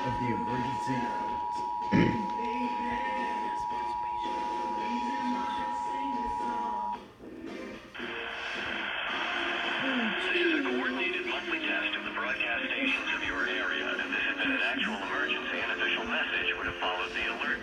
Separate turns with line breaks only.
of the emergency.
This is a coordinated monthly test of the broadcast stations of your area. If this had been an actual emergency, an official message would have followed the alert